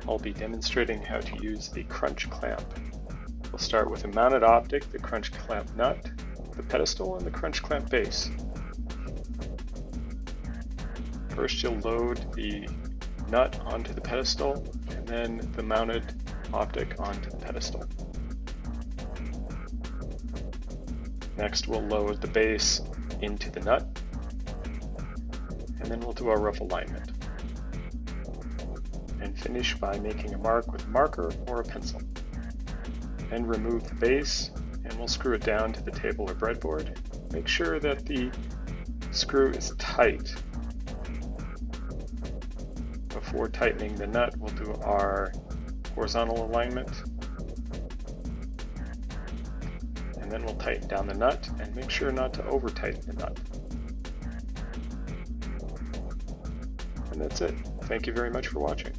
I'll be demonstrating how to use the crunch clamp. We'll start with a mounted optic, the crunch clamp nut, the pedestal, and the crunch clamp base. First you'll load the nut onto the pedestal, and then the mounted optic onto the pedestal. Next we'll load the base into the nut, and then we'll do a rough alignment. And finish by making a mark with a marker or a pencil. Then remove the base, and we'll screw it down to the table or breadboard. Make sure that the screw is tight. Before tightening the nut, we'll do our horizontal alignment. And then we'll tighten down the nut and make sure not to over tighten the nut. And that's it. Thank you very much for watching.